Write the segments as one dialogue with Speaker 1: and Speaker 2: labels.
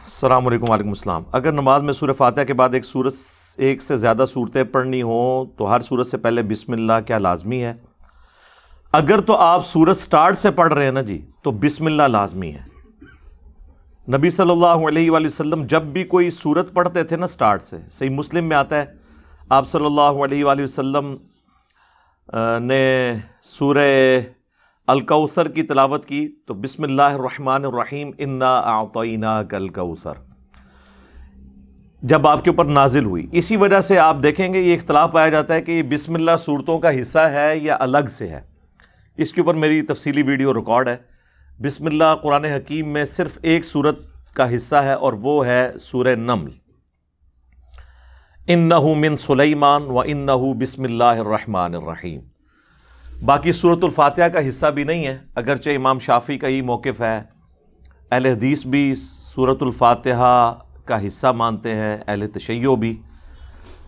Speaker 1: السلام علیکم وعلیکم السلام۔ اگر نماز میں سورہ فاتحہ کے بعد ایک سے زیادہ صورتیں پڑھنی ہوں تو ہر صورت سے پہلے بسم اللہ کیا لازمی ہے؟ اگر تو آپ صورت سٹارٹ سے پڑھ رہے ہیں نا جی تو بسم اللہ لازمی ہے۔ نبی صلی اللہ علیہ وآلہ وسلم جب بھی کوئی صورت پڑھتے تھے نا سٹارٹ سے، صحیح مسلم میں آتا ہے آپ صلی اللہ علیہ وآلہ وسلم نے سورہ الکوثر کی تلاوت کی تو بسم اللہ الرحمن الرحیم انا اعطیناک الکوثر جب آپ کے اوپر نازل ہوئی۔ اسی وجہ سے آپ دیکھیں گے یہ اختلاف پایا جاتا ہے کہ یہ بسم اللہ صورتوں کا حصہ ہے یا الگ سے ہے۔ اس کے اوپر میری تفصیلی ویڈیو ریکارڈ ہے۔ بسم اللہ قرآن حکیم میں صرف ایک صورت کا حصہ ہے اور وہ ہے سورہ نمل، انہ من سلیمان و انہ بسم اللہ الرحمن الرحیم۔ باقی سورۃ الفاتحہ کا حصہ بھی نہیں ہے، اگرچہ امام شافعی کا ہی موقف ہے، اہل حدیث بھی سورۃ الفاتحہ کا حصہ مانتے ہیں، اہل تشیع بھی،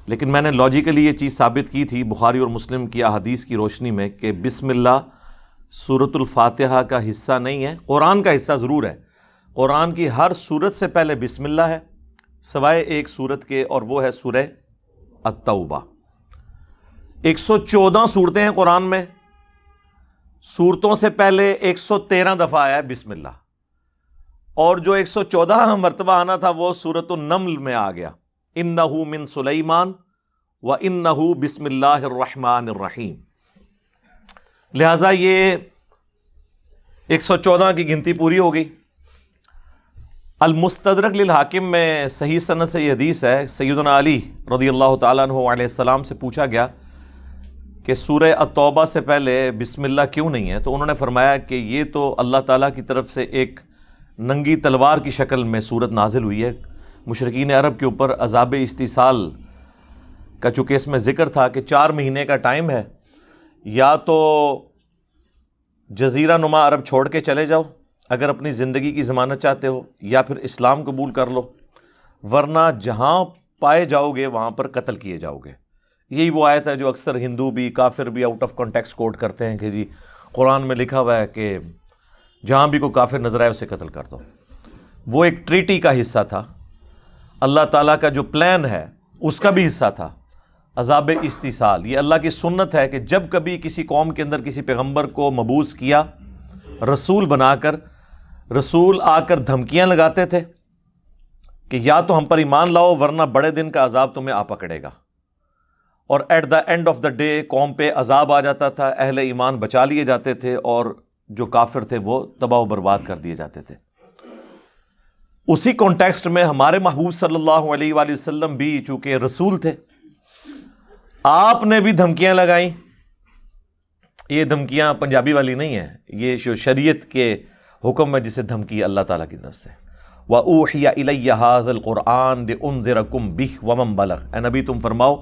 Speaker 1: لیکن میں نے لاجیکلی یہ چیز ثابت کی تھی بخاری اور مسلم کی احادیث کی روشنی میں کہ بسم اللہ سورۃ الفاتحہ کا حصہ نہیں ہے، قرآن کا حصہ ضرور ہے۔ قرآن کی ہر سورت سے پہلے بسم اللہ ہے سوائے ایک سورت کے، اور وہ ہے سورہ التوبہ۔ 114 صورتیں ہیں قرآن میں، صورتوں سے پہلے 113 دفعہ آیا ہے بسم اللہ، اور جو 114 مرتبہ آنا تھا وہ سورۃ النمل میں آ گیا، انہ من سلیمان و انہ بسم اللہ الرحمن الرحیم۔ لہٰذا یہ 114 کی گنتی پوری ہو گئی۔ المستدرک للحاکم میں صحیح سند سے یہ حدیث ہے، سیدنا علی رضی اللہ تعالیٰ عنہ علیہ السلام سے پوچھا گیا کہ سورہ التوبہ سے پہلے بسم اللہ کیوں نہیں ہے، تو انہوں نے فرمایا کہ یہ تو اللہ تعالیٰ کی طرف سے ایک ننگی تلوار کی شکل میں صورت نازل ہوئی ہے۔ مشرکین عرب کے اوپر عذاب استیصال کا چونکہ اس میں ذکر تھا کہ 4 مہینے کا ٹائم ہے، یا تو جزیرہ نما عرب چھوڑ کے چلے جاؤ اگر اپنی زندگی کی ضمانت چاہتے ہو، یا پھر اسلام قبول کر لو، ورنہ جہاں پائے جاؤ گے وہاں پر قتل کیے جاؤ گے۔ یہی وہ آیت ہے جو اکثر ہندو بھی کافر بھی آؤٹ آف کانٹیکسٹ کوٹ کرتے ہیں کہ جی قرآن میں لکھا ہوا ہے کہ جہاں بھی کوئی کافر نظر آئے اسے قتل کر دو۔ وہ ایک ٹریٹی کا حصہ تھا، اللہ تعالیٰ کا جو پلان ہے اس کا بھی حصہ تھا عذاب استیصال۔ یہ اللہ کی سنت ہے کہ جب کبھی کسی قوم کے اندر کسی پیغمبر کو مبعوث کیا رسول بنا کر، رسول آ کر دھمکیاں لگاتے تھے کہ یا تو ہم پر ایمان لاؤ ورنہ بڑے دن کا عذاب تمہیں آ پکڑے گا، اور at the end of the day قوم پہ عذاب آ جاتا تھا، اہل ایمان بچا لیے جاتے تھے اور جو کافر تھے وہ تباہ و برباد کر دیے جاتے تھے۔ اسی کانٹیکسٹ میں ہمارے محبوب صلی اللہ علیہ وآلہ وسلم بھی چونکہ رسول تھے، آپ نے بھی دھمکیاں لگائیں۔ یہ دھمکیاں پنجابی والی نہیں ہیں، یہ جو شریعت کے حکم ہے جسے دھمکی اللہ تعالیٰ کی طرف سے۔ وَأُوحِيَ إِلَيَّ هَذَا الْقُرْآنُ لِأُنذِرَكُم بِهِ وَمَن بَلَغَ۔ اے نبی تم فرماؤ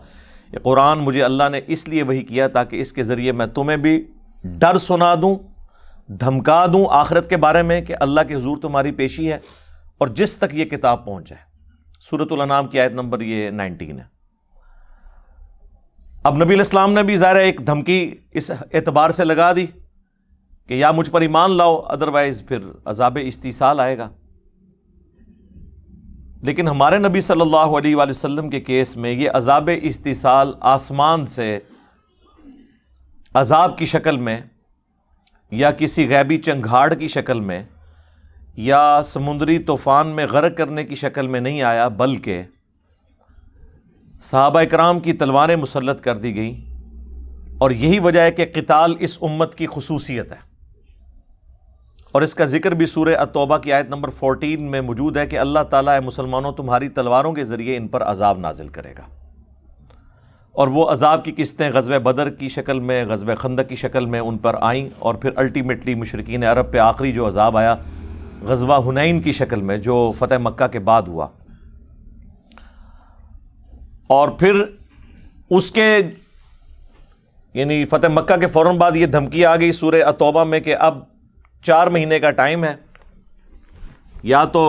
Speaker 1: یہ قرآن مجھے اللہ نے اس لیے وحی کیا تاکہ اس کے ذریعے میں تمہیں بھی ڈر سنا دوں، دھمکا دوں آخرت کے بارے میں کہ اللہ کے حضور تمہاری پیشی ہے، اور جس تک یہ کتاب پہنچ جائے۔ سورۃ الانعام کی آیت نمبر یہ 19 ہے۔ اب نبی علیہ السلام نے بھی ظاہر ایک دھمکی اس اعتبار سے لگا دی کہ یا مجھ پر ایمان لاؤ ادروائز پھر عذاب استیصال آئے گا۔ لیکن ہمارے نبی صلی اللہ علیہ وآلہ وسلم کے کیس میں یہ عذاب استیصال آسمان سے عذاب کی شکل میں، یا کسی غیبی چنگھاڑ کی شکل میں، یا سمندری طوفان میں غرق کرنے کی شکل میں نہیں آیا، بلکہ صحابہ اکرام کی تلواریں مسلط کر دی گئیں، اور یہی وجہ ہے کہ قتال اس امت کی خصوصیت ہے، اور اس کا ذکر بھی سورہ التوبہ کی آیت نمبر 14 میں موجود ہے کہ اللہ تعالیٰ مسلمانوں تمہاری تلواروں کے ذریعے ان پر عذاب نازل کرے گا۔ اور وہ عذاب کی قسطیں غزوہ بدر کی شکل میں، غزوہ خندق کی شکل میں ان پر آئیں، اور پھر الٹیمیٹلی مشرکین عرب پہ آخری جو عذاب آیا غزوہ حنین کی شکل میں جو فتح مکہ کے بعد ہوا، اور پھر اس کے یعنی فتح مکہ کے فوراً بعد یہ دھمکی آ گئی سورہ التوبہ میں کہ اب 4 مہینے کا ٹائم ہے، یا تو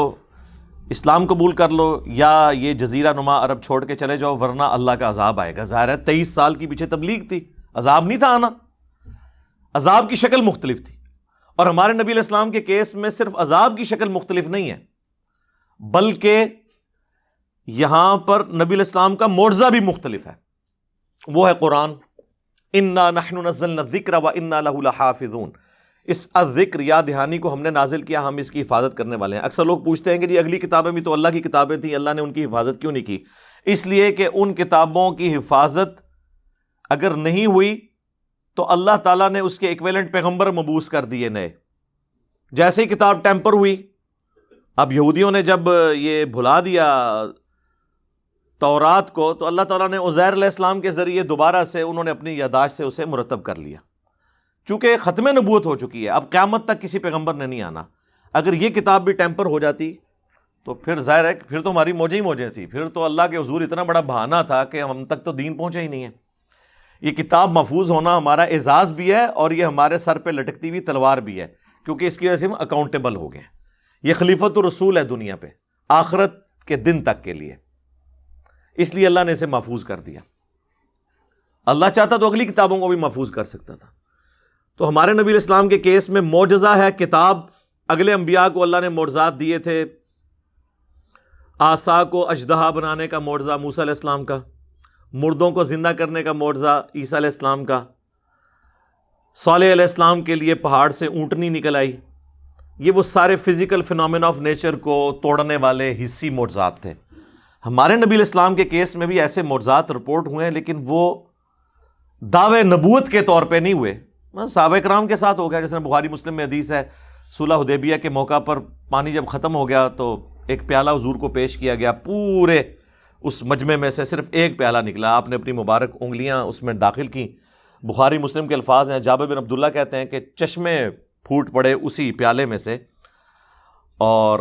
Speaker 1: اسلام قبول کر لو یا یہ جزیرہ نما عرب چھوڑ کے چلے جاؤ ورنہ اللہ کا عذاب آئے گا۔ ظاہر ہے 23 سال کی پیچھے تبلیغ تھی، عذاب نہیں تھا آنا، عذاب کی شکل مختلف تھی۔ اور ہمارے نبی علیہ السلام کے کیس میں صرف عذاب کی شکل مختلف نہیں ہے بلکہ یہاں پر نبی علیہ السلام کا معجزہ بھی مختلف ہے، وہ ہے قرآن۔ انا نحن نزلنا الذکر وانا لہ لحافظون، اس الذکر یاد دہانی کو ہم نے نازل کیا، ہم اس کی حفاظت کرنے والے ہیں۔ اکثر لوگ پوچھتے ہیں کہ جی اگلی کتابیں بھی تو اللہ کی کتابیں تھیں، اللہ نے ان کی حفاظت کیوں نہیں کی؟ اس لیے کہ ان کتابوں کی حفاظت اگر نہیں ہوئی تو اللہ تعالیٰ نے اس کے ایکویلنٹ پیغمبر مبعوث کر دیے نئے۔ جیسے ہی کتاب ٹیمپر ہوئی، اب یہودیوں نے جب یہ بھلا دیا تورات کو، تو اللہ تعالیٰ نے عزیر علیہ السلام کے ذریعے دوبارہ سے انہوں نے اپنی یادداشت سے اسے مرتب کر لیا، چونکہ ختم نبوت ہو چکی ہے، اب قیامت تک کسی پیغمبر نے نہیں آنا۔ اگر یہ کتاب بھی ٹیمپر ہو جاتی تو پھر ظاہر ہے کہ پھر تو ہماری موجیں ہی موجیں تھی، پھر تو اللہ کے حضور اتنا بڑا بہانہ تھا کہ ہم تک تو دین پہنچا ہی نہیں ہے۔ یہ کتاب محفوظ ہونا ہمارا اعزاز بھی ہے، اور یہ ہمارے سر پہ لٹکتی ہوئی تلوار بھی ہے، کیونکہ اس کی وجہ سے ہم اکاؤنٹیبل ہو گئے۔ یہ خلیفۃ الرسول ہے دنیا پہ آخرت کے دن تک کے لیے، اس لیے اللہ نے اسے محفوظ کر دیا۔ اللہ چاہتا تو اگلی کتابوں کو بھی محفوظ کر سکتا تھا۔ تو ہمارے نبی علیہ السلام کے کیس میں معجزہ ہے کتاب، اگلے انبیاء کو اللہ نے معجزات دیے تھے، عصا کو اژدہا بنانے کا معجزہ موسیٰ علیہ السلام کا، مردوں کو زندہ کرنے کا معجزہ عیسیٰ علیہ السلام کا، صالح علیہ السلام کے لیے پہاڑ سے اونٹنی نکل آئی۔ یہ وہ سارے فزیکل فینومینا آف نیچر کو توڑنے والے حصی معجزات تھے۔ ہمارے نبی علیہ السلام کے کیس میں بھی ایسے معجزات رپورٹ ہوئے ہیں، لیکن وہ دعوے نبوت کے طور پہ نہیں ہوئے۔ صحابہ کرام کے ساتھ ہو گیا، جیسے بخاری مسلم میں حدیث ہے، صلح حدیبیہ کے موقع پر پانی جب ختم ہو گیا تو ایک پیالہ حضور کو پیش کیا گیا، پورے اس مجمع میں سے صرف ایک پیالہ نکلا، آپ نے اپنی مبارک انگلیاں اس میں داخل کیں۔ بخاری مسلم کے الفاظ ہیں، جابر بن عبداللہ کہتے ہیں کہ چشمے پھوٹ پڑے اسی پیالے میں سے، اور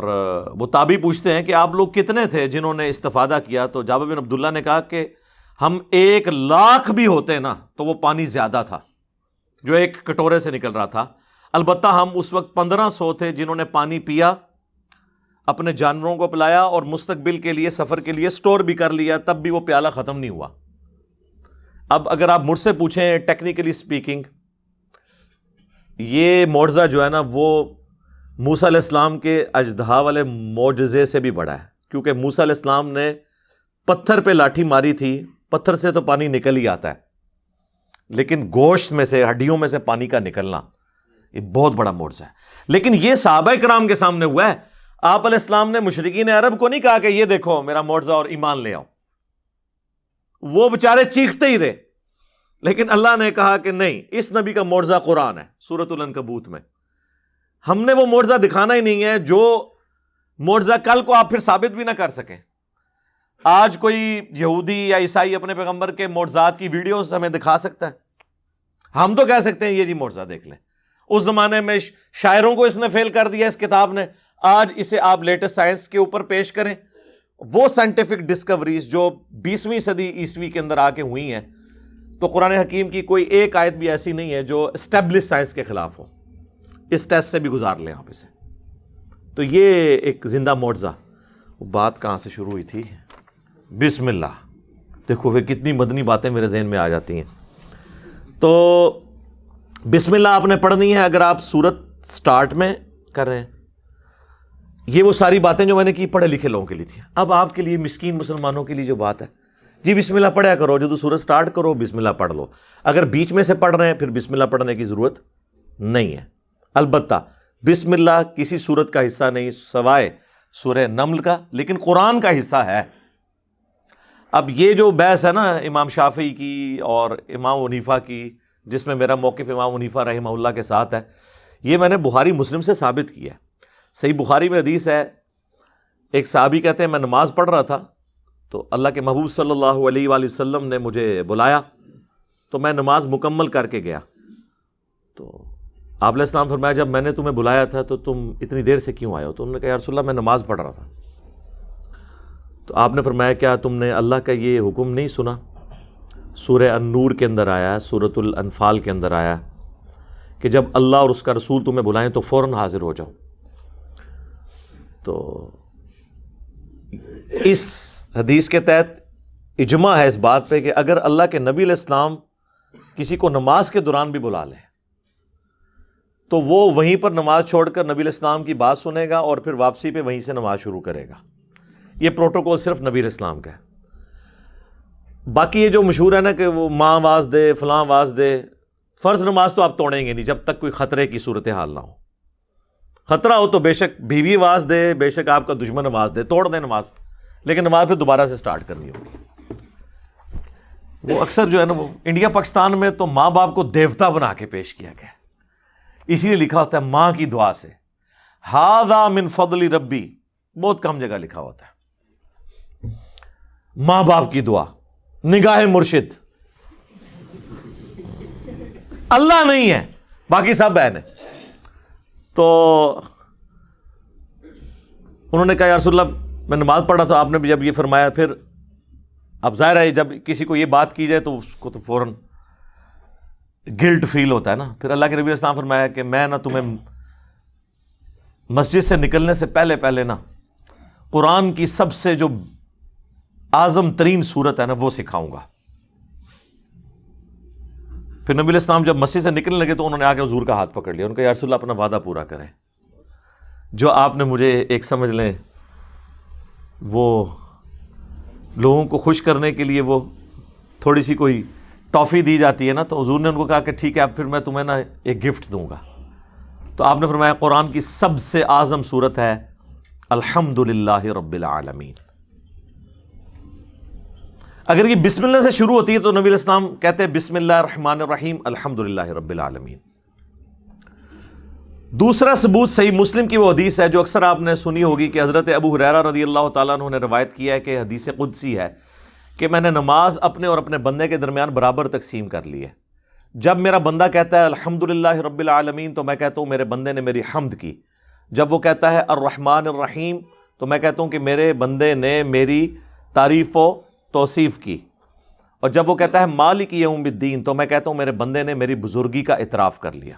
Speaker 1: وہ تابعی پوچھتے ہیں کہ آپ لوگ کتنے تھے جنہوں نے استفادہ کیا؟ تو جابر بن عبداللہ نے کہا کہ ہم 1,00,000 بھی ہوتے نا تو وہ پانی زیادہ تھا جو ایک کٹورے سے نکل رہا تھا۔ البتہ ہم اس وقت 1500 تھے جنہوں نے پانی پیا، اپنے جانوروں کو پلایا، اور مستقبل کے لیے سفر کے لیے سٹور بھی کر لیا، تب بھی وہ پیالہ ختم نہیں ہوا۔ اب اگر آپ مجھ سے پوچھیں ٹیکنیکلی سپیکنگ، یہ معجزہ جو ہے نا وہ موسیٰ علیہ السلام کے اژدہا والے معجزے سے بھی بڑا ہے، کیونکہ موسیٰ علیہ السلام نے پتھر پہ لاٹھی ماری تھی، پتھر سے تو پانی نکل ہی آتا ہے، لیکن گوشت میں سے، ہڈیوں میں سے پانی کا نکلنا یہ بہت بڑا معجزہ ہے۔ لیکن یہ صحابہ کرام کے سامنے ہوا ہے۔ آپ علیہ السلام نے مشرکین عرب کو نہیں کہا کہ یہ دیکھو میرا معجزہ اور ایمان لے آؤ، وہ بےچارے چیختے ہی رہے، لیکن اللہ نے کہا کہ نہیں، اس نبی کا معجزہ قرآن ہے۔ سورۃ العنکبوت میں ہم نے وہ معجزہ دکھانا ہی نہیں ہے جو معجزہ کل کو آپ پھر ثابت بھی نہ کر سکیں۔ آج کوئی یہودی یا عیسائی اپنے پیغمبر کے معجزات کی ویڈیوز ہمیں دکھا سکتا ہے، ہم تو کہہ سکتے ہیں یہ جی معجزہ دیکھ لیں۔ اس زمانے میں شاعروں کو اس نے فیل کر دیا اس کتاب نے، آج اسے آپ لیٹسٹ سائنس کے اوپر پیش کریں، وہ سائنٹیفک ڈسکوریز جو 20ویں صدی عیسوی کے اندر آ کے ہوئی ہیں، تو قرآن حکیم کی کوئی ایک آیت بھی ایسی نہیں ہے جو اسٹیبلش سائنس کے خلاف ہو۔ اس ٹیسٹ سے بھی گزار لیں آپ اسے۔ تو یہ ایک زندہ معجزہ۔ بات کہاں سے شروع ہوئی تھی؟ بسم اللہ۔ دیکھو وہ کتنی مدنی باتیں میرے ذہن میں آ جاتی ہیں۔ تو بسم اللہ آپ نے پڑھنی ہے اگر آپ سورت سٹارٹ میں کر رہے ہیں۔ یہ وہ ساری باتیں جو میں نے کی پڑھے لکھے لوگوں کے لیے تھی۔ اب آپ کے لیے مسکین مسلمانوں کے لیے جو بات ہے، جی بسم اللہ پڑھیا کرو، جو تو سورت سٹارٹ کرو بسم اللہ پڑھ لو۔ اگر بیچ میں سے پڑھ رہے ہیں پھر بسم اللہ پڑھنے کی ضرورت نہیں ہے۔ البتہ بسم اللہ کسی سورت کا حصہ نہیں سوائے سورہ نمل کا، لیکن قرآن کا حصہ ہے۔ اب یہ جو بحث ہے نا امام شافعی کی اور امام حنیفہ کی، جس میں میرا موقف امام حنیفہ رحمہ اللہ کے ساتھ ہے، یہ میں نے بخاری مسلم سے ثابت کیا ہے۔ صحیح بخاری میں حدیث ہے، ایک صحابی کہتے ہیں میں نماز پڑھ رہا تھا تو اللہ کے محبوب صلی اللہ علیہ وآلہ وسلم نے مجھے بلایا، تو میں نماز مکمل کر کے گیا۔ تو آپ علیہ السلام فرمایا جب میں نے تمہیں بلایا تھا تو تم اتنی دیر سے کیوں آئے ہو؟ تو انہوں نے کہا یا رسول اللہ میں نماز پڑھ رہا تھا۔ تو آپ نے فرمایا کیا تم نے اللہ کا یہ حکم نہیں سنا؟ سورہ النور کے اندر آیا ہے، سورۃ الانفال کے اندر آیا ہے کہ جب اللہ اور اس کا رسول تمہیں بلائیں تو فوراً حاضر ہو جاؤ۔ تو اس حدیث کے تحت اجماع ہے اس بات پہ کہ اگر اللہ کے نبی علیہ السلام کسی کو نماز کے دوران بھی بلا لیں تو وہ وہیں پر نماز چھوڑ کر نبی علیہ السلام کی بات سنے گا اور پھر واپسی پہ وہیں سے نماز شروع کرے گا. یہ پروٹوکول صرف نبی علیہ السلام کا ہے. باقی یہ جو مشہور ہے نا کہ وہ ماں آواز دے فلاں آواز دے، فرض نماز تو آپ توڑیں گے نہیں جب تک کوئی خطرے کی صورتحال نہ ہو. خطرہ ہو تو بے شک بیوی آواز دے، بے شک آپ کا دشمن آواز دے، توڑ دیں نماز، لیکن نماز پھر دوبارہ سے سٹارٹ کرنی ہوگی. وہ اکثر جو ہے نا وہ انڈیا پاکستان میں تو ماں باپ کو دیوتا بنا کے پیش کیا گیا، اسی لیے لکھا ہوتا ہے ماں کی دعا سے، ھذا من فضل ربی، بہت کم جگہ لکھا ہوتا ہے. ماں باپ کی دعا، نگاہ مرشد، اللہ نہیں ہے باقی سب بہن ہے. تو انہوں نے کہا یا رسول اللہ میں نماز پڑھ رہا تھا، آپ نے بھی جب یہ فرمایا، پھر اب ظاہر ہے جب کسی کو یہ بات کی جائے تو اس کو تو فوراً گلٹ فیل ہوتا ہے نا. پھر اللہ کے نبی علیہ السلام فرمایا کہ میں نا تمہیں مسجد سے نکلنے سے پہلے پہلے نا قرآن کی سب سے جو اعظم ترین صورت ہے نا وہ سکھاؤں گا. پھر نبی علیہ السلام جب مسجد سے نکلنے لگے تو انہوں نے آ کے حضور کا ہاتھ پکڑ لیا. ان کا یا رسول اللہ اپنا وعدہ پورا کریں، جو آپ نے مجھے ایک سمجھ لیں وہ لوگوں کو خوش کرنے کے لیے وہ تھوڑی سی کوئی ٹافی دی جاتی ہے نا، تو حضور نے ان کو کہا کہ ٹھیک ہے اب پھر میں تمہیں نا ایک گفٹ دوں گا. تو آپ نے فرمایا قرآن کی سب سے اعظم صورت ہے الحمدللہ رب العالمین. اگر یہ بسم اللہ سے شروع ہوتی ہے تو نبی علیہ السلام کہتے ہیں بسم اللہ الرحمن الرحیم الحمدللہ رب العالمین. دوسرا ثبوت صحیح مسلم کی وہ حدیث ہے جو اکثر آپ نے سنی ہوگی کہ حضرت ابو ہریرہ رضی اللہ تعالیٰ عنہ نے روایت کیا ہے کہ حدیث قدسی ہے کہ میں نے نماز اپنے اور اپنے بندے کے درمیان برابر تقسیم کر لی ہے. جب میرا بندہ کہتا ہے الحمدللہ رب العالمین تو میں کہتا ہوں میرے بندے نے میری حمد کی. جب وہ کہتا ہے الرحمن الرحیم تو میں کہتا ہوں کہ میرے بندے نے میری تعریف و توصیف کی. اور جب وہ کہتا ہے مالک یوم الدین تو میں کہتا ہوں میرے بندے نے میری بزرگی کا اعتراف کر لیا.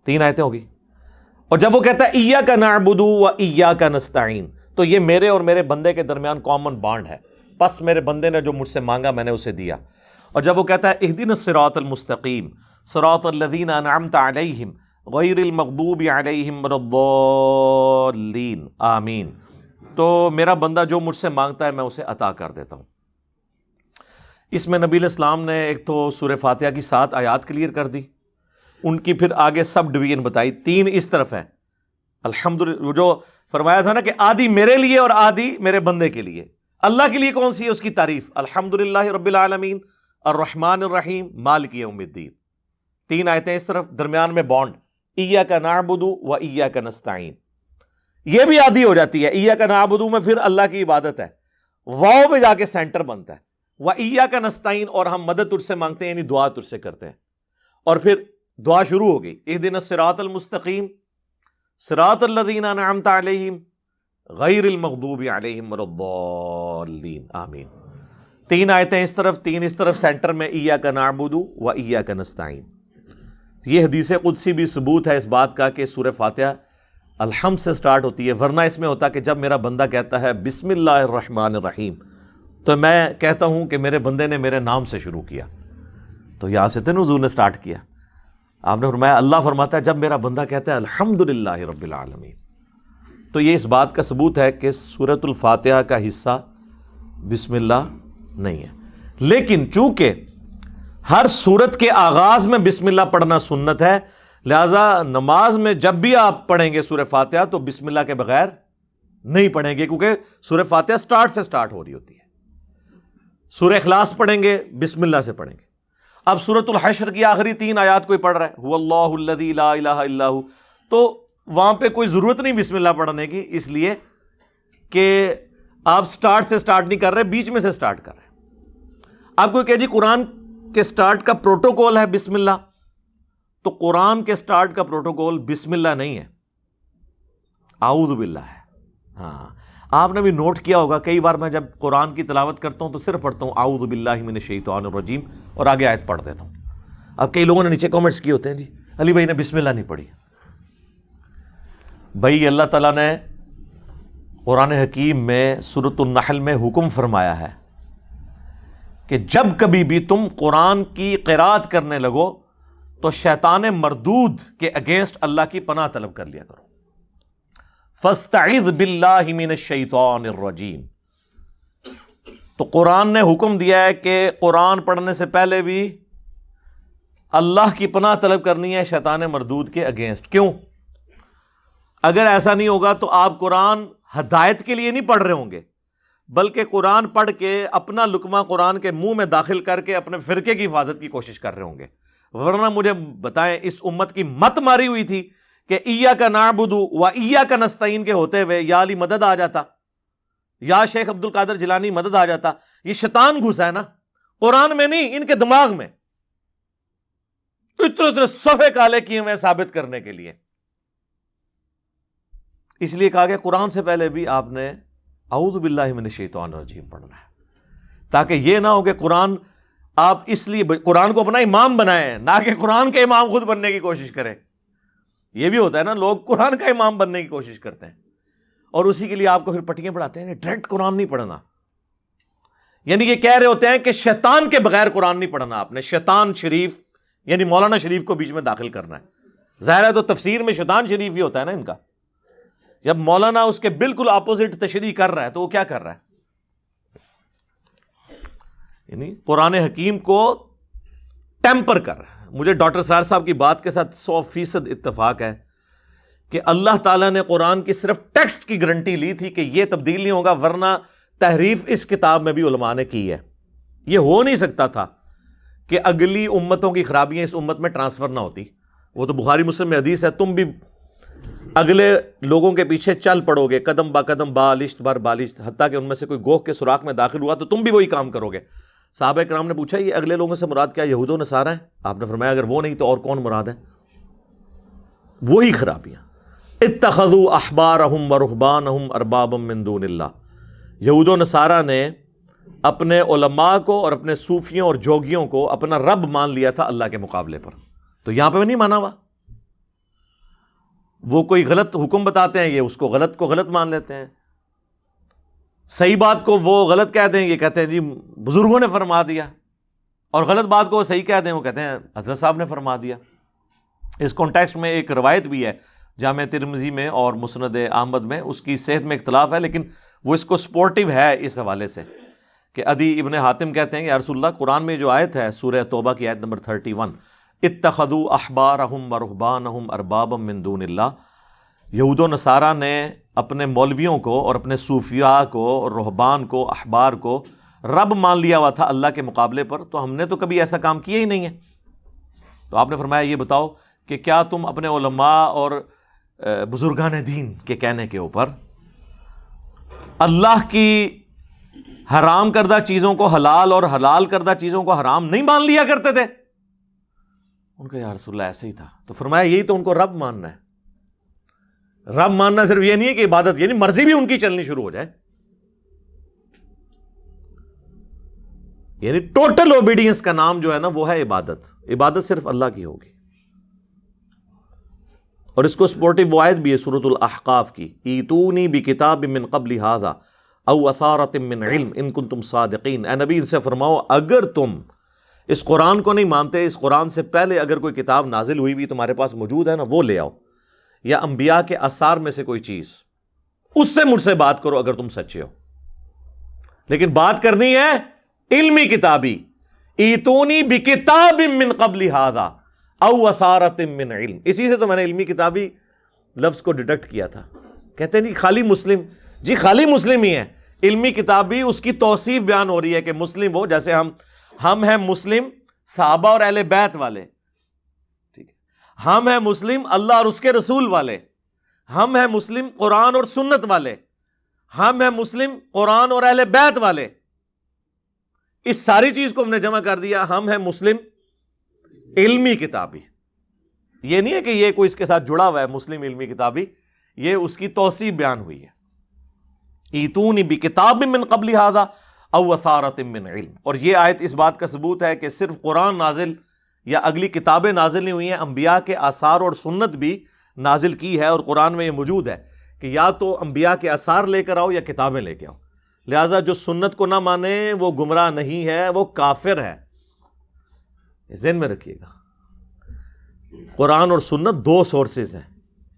Speaker 1: 3 آیتیں ہوگی. اور جب وہ کہتا ہے ایاک نعبد و ایاک نستعین تو یہ میرے اور میرے بندے کے درمیان کامن بانڈ ہے، پس میرے بندے نے جو مجھ سے مانگا میں نے اسے دیا. اور جب وہ کہتا ہے اہدنا الصراط المستقیم صراط الذین انعمت علیہم غیر المغضوب علیہم ولا الضالین آمین، تو میرا بندہ جو مجھ سے مانگتا ہے میں اسے عطا کر دیتا ہوں. اس میں نبی علیہ السلام نے ایک تو سورہ فاتحہ کی 7 آیات کلیئر کر دی، ان کی پھر آگے سب ڈویژن بتائی. 3 اس طرف ہیں الحمدللہ، جو فرمایا تھا نا کہ آدھی میرے لیے اور آدھی میرے بندے کے لیے. اللہ کے لیے کون سی ہے؟ اس کی تعریف الحمدللہ رب العالمین الرحمن الرحیم مالک یوم الدین. 3 آیتیں اس طرف، درمیان میں بانڈ ایاک نعبد و ایاک نستعین. یہ بھی آدھی ہو جاتی ہے، ایاک نعبد میں پھر اللہ کی عبادت ہے، واو پہ جا کے سینٹر بنتا ہے، و ایاک نستعین اور ہم مدد تجھ سے مانگتے ہیں، یعنی دعا تجھ سے کرتے ہیں. اور پھر دعا شروع ہو گئی اہدنا الصراط المستقیم صراط الذین انعمت علیہم غیر المغضوب علیہم ولا الضالین آمین. 3 آیتیں اس طرف 3 اس طرف، سینٹر میں ایاک نعبد و ایاک نستعین. یہ حدیث قدسی بھی ثبوت ہے اس بات کا کہ سورہ فاتحہ الحمد سے سٹارٹ ہوتی ہے، ورنہ اس میں ہوتا کہ جب میرا بندہ کہتا ہے بسم اللہ الرحمن الرحیم تو میں کہتا ہوں کہ میرے بندے نے میرے نام سے شروع کیا. تو یہاں سے تو حضور نے سٹارٹ کیا. آپ نے فرمایا اللہ فرماتا ہے جب میرا بندہ کہتا ہے الحمدللہ رب العالمین. تو یہ اس بات کا ثبوت ہے کہ سورۃ الفاتحہ کا حصہ بسم اللہ نہیں ہے. لیکن چونکہ ہر سورت کے آغاز میں بسم اللہ پڑھنا سنت ہے، لہذا نماز میں جب بھی آپ پڑھیں گے سورہ فاتحہ تو بسم اللہ کے بغیر نہیں پڑھیں گے، کیونکہ سورہ فاتحہ سٹارٹ سے سٹارٹ ہو رہی ہوتی ہے. سورہ اخلاص پڑھیں گے بسم اللہ سے پڑھیں گے. اب سورۃ الحشر کی آخری 3 آیات کوئی پڑھ رہا ہے هو اللہ الذی لا الہ الا هو، تو وہاں پہ کوئی ضرورت نہیں بسم اللہ پڑھنے کی، اس لیے کہ آپ سٹارٹ سے سٹارٹ نہیں کر رہے، بیچ میں سے سٹارٹ کر رہے ہیں. آپ کو کہ جی قرآن کے سٹارٹ کا پروٹوکول ہے بسم اللہ، تو قرآن کے سٹارٹ کا پروٹوکول بسم اللہ نہیں ہے، اعوذ باللہ ہے. ہاں آپ نے بھی نوٹ کیا ہوگا کئی بار میں جب قرآن کی تلاوت کرتا ہوں تو صرف پڑھتا ہوں اعوذ باللہ من الشیطان الرجیم اور آگے آیت پڑھ دیتا ہوں. اب کئی لوگوں نے نیچے کامنٹس کیے ہوتے ہیں جی علی بھائی نے بسم اللہ نہیں پڑھی. بھائی اللہ تعالیٰ نے قرآن حکیم میں سورۃ النحل میں حکم فرمایا ہے کہ جب کبھی بھی تم قرآن کی قرات کرنے لگو تو شیطان مردود کے اگینسٹ اللہ کی پناہ طلب کر لیا کرو. فاستعذ باللہ من الشیطان الرجیم. تو قرآن نے حکم دیا ہے کہ قرآن پڑھنے سے پہلے بھی اللہ کی پناہ طلب کرنی ہے شیطان مردود کے اگینسٹ. کیوں؟ اگر ایسا نہیں ہوگا تو آپ قرآن ہدایت کے لیے نہیں پڑھ رہے ہوں گے، بلکہ قرآن پڑھ کے اپنا لقمہ قرآن کے منہ میں داخل کر کے اپنے فرقے کی حفاظت کی کوشش کر رہے ہوں گے. ورنہ مجھے بتائیں، اس امت کی مت ماری ہوئی تھی کہ ایاک نعبد و ایاک نستعین کے ہوتے ہوئے یا علی مدد آ جاتا، یا شیخ عبد القادر جیلانی مدد آ جاتا. یہ شیطان گھسا ہے نا، قرآن میں نہیں، ان کے دماغ میں اتنے صفحے کالے کیے ہوئے ثابت کرنے کے لیے. اس لیے کہا گیا قرآن سے پہلے بھی آپ نے اعوذ باللہ من الشیطان الرجیم پڑھنا ہے، تاکہ یہ نہ ہو کہ قرآن آپ اس لیے قرآن کو اپنا امام بنائیں، نہ کہ قرآن کے امام خود بننے کی کوشش کریں. یہ بھی ہوتا ہے نا، لوگ قرآن کا امام بننے کی کوشش کرتے ہیں اور اسی کے لیے آپ کو پھر پٹیاں پڑھاتے ہیں. ڈائریکٹ قرآن نہیں پڑھنا، یعنی یہ کہہ رہے ہوتے ہیں کہ شیطان کے بغیر قرآن نہیں پڑھنا آپ نے. شیطان شریف یعنی مولانا شریف کو بیچ میں داخل کرنا ہے. ظاہر ہے تو تفسیر میں شیطان شریف ہی ہوتا ہے نا ان کا. جب مولانا اس کے بالکل اپوزٹ تشریح کر رہا ہے تو وہ کیا کر رہا ہے؟ یعنی قرآن حکیم کو ٹیمپر کر رہا ہے. مجھے ڈاکٹر سار صاحب کی بات کے ساتھ 100% اتفاق ہے کہ اللہ تعالیٰ نے قرآن کی صرف ٹیکسٹ کی گارنٹی لی تھی کہ یہ تبدیل نہیں ہوگا، ورنہ تحریف اس کتاب میں بھی علماء نے کی ہے. یہ ہو نہیں سکتا تھا کہ اگلی امتوں کی خرابیاں اس امت میں ٹرانسفر نہ ہوتی. وہ تو بخاری مسلم میں حدیث ہے، تم بھی اگلے لوگوں کے پیچھے چل پڑو گے قدم با قدم بالشت بر بالشت، حتیٰ کہ ان میں سے کوئی گوہ کے سوراخ میں داخل ہوا تو تم بھی وہی کام کرو گے. صحابہ کرام نے پوچھا یہ اگلے لوگوں سے مراد کیا یہود و نصارہ ہیں؟ آپ نے فرمایا اگر وہ نہیں تو اور کون مراد ہے؟ وہی خرابیاں. اتخذوا احبارهم ورهبانهم اربابا من دون اللہ. یہود و نصارہ نے اپنے علماء کو اور اپنے صوفیوں اور جوگیوں کو اپنا رب مان لیا تھا اللہ کے مقابلے پر. تو یہاں پہ نہیں مانا ہوا. وہ کوئی غلط حکم بتاتے ہیں، یہ اس کو غلط مان لیتے ہیں. صحیح بات کو وہ غلط کہہ دیں، یہ کہتے ہیں جی بزرگوں نے فرما دیا، اور غلط بات کو وہ صحیح کہہ دیں، وہ کہتے ہیں حضرت صاحب نے فرما دیا. اس کانٹیکسٹ میں ایک روایت بھی ہے جامع ترمذی میں اور مسند احمد میں، اس کی صحت میں اختلاف ہے لیکن وہ اس کو سپورٹیو ہے اس حوالے سے کہ عدی ابن حاتم کہتے ہیں کہ یا رسول اللہ، قرآن میں جو آیت ہے سورہ توبہ کی آیت نمبر 31، اتخذوا احبارهم ورهبانهم اربابا من دون اللہ، یہود و نصارہ نے اپنے مولویوں کو اور اپنے صوفیاء کو اور رہبان کو احبار کو رب مان لیا ہوا تھا اللہ کے مقابلے پر. تو ہم نے تو کبھی ایسا کام کیا ہی نہیں ہے. تو آپ نے فرمایا یہ بتاؤ کہ کیا تم اپنے علماء اور بزرگان دین کے کہنے کے اوپر اللہ کی حرام کردہ چیزوں کو حلال اور حلال کردہ چیزوں کو حرام نہیں مان لیا کرتے تھے؟ ان کا یا رسول اللہ ایسے ہی تھا. تو فرمایا یہی تو ان کو رب ماننا ہے. رب ماننا صرف یہ نہیں ہے کہ عبادت، یعنی مرضی بھی ان کی چلنی شروع ہو جائے، یعنی ٹوٹل اوبیڈینس کا نام جو ہے نا وہ ہے عبادت. عبادت صرف اللہ کی ہوگی. اور اس کو سپورٹیو آیت بھی ہے سورۃ الاحقاف کی، ایتونی بکتاب من قبل ھذا او اثارۃ من علم ان کنتم صادقین. اے نبی ان سے فرماؤ اگر تم اس قرآن کو نہیں مانتے، اس قرآن سے پہلے اگر کوئی کتاب نازل ہوئی بھی تمہارے پاس موجود ہے نا وہ لے آؤ، یا انبیاء کے آثار میں سے کوئی چیز، اس سے مجھ سے بات کرو اگر تم سچے ہو. لیکن بات کرنی ہے علمی کتابی. ایتونی بکتاب من قبل ھذا او اثارۃ من علم. اسی سے تو میں نے علمی کتابی لفظ کو ڈیڈکٹ کیا تھا. کہتے ہیں نہیں خالی مسلم، جی خالی مسلم ہی ہے. علمی کتابی اس کی توصیف بیان ہو رہی ہے کہ مسلم وہ، جیسے ہم ہیں مسلم صحابہ اور اہل بیت والے، ٹھیک ہے، ہم ہیں مسلم اللہ اور اس کے رسول والے، ہم ہیں مسلم قرآن اور سنت والے، ہم ہیں مسلم قرآن اور اہل بیت والے. اس ساری چیز کو ہم نے جمع کر دیا، ہم ہیں مسلم علمی کتابی. یہ نہیں ہے کہ یہ کوئی اس کے ساتھ جڑا ہوا ہے مسلم علمی کتابی، یہ اس کی توصیف بیان ہوئی ہے. ایتونی بکتاب من قبل ھذا او اثارۃ من علم. اور یہ آیت اس بات کا ثبوت ہے کہ صرف قرآن نازل یا اگلی کتابیں نازل نہیں ہوئی ہیں، انبیاء کے آثار اور سنت بھی نازل کی ہے. اور قرآن میں یہ موجود ہے کہ یا تو انبیاء کے آثار لے کر آؤ یا کتابیں لے کے آؤ. لہٰذا جو سنت کو نہ مانے وہ گمراہ نہیں ہے، وہ کافر ہے. ذہن میں رکھیے گا. قرآن اور سنت دو سورسز ہیں،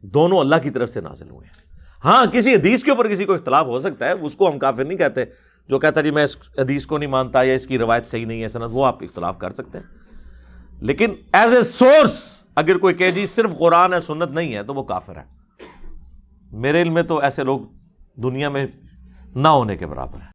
Speaker 1: دونوں اللہ کی طرف سے نازل ہوئے ہیں۔ ہاں کسی حدیث کے اوپر کسی کو اختلاف ہو سکتا ہے، اس کو ہم کافر نہیں کہتے، جو کہتا ہے جی میں اس حدیث کو نہیں مانتا یا اس کی روایت صحیح نہیں ہے سند، وہ آپ اختلاف کر سکتے ہیں، لیکن ایز اے سورس اگر کوئی کہ جی صرف قرآن ہے سنت نہیں ہے تو وہ کافر ہے۔ میرے علم میں تو ایسے لوگ دنیا میں نہ ہونے کے برابر ہیں۔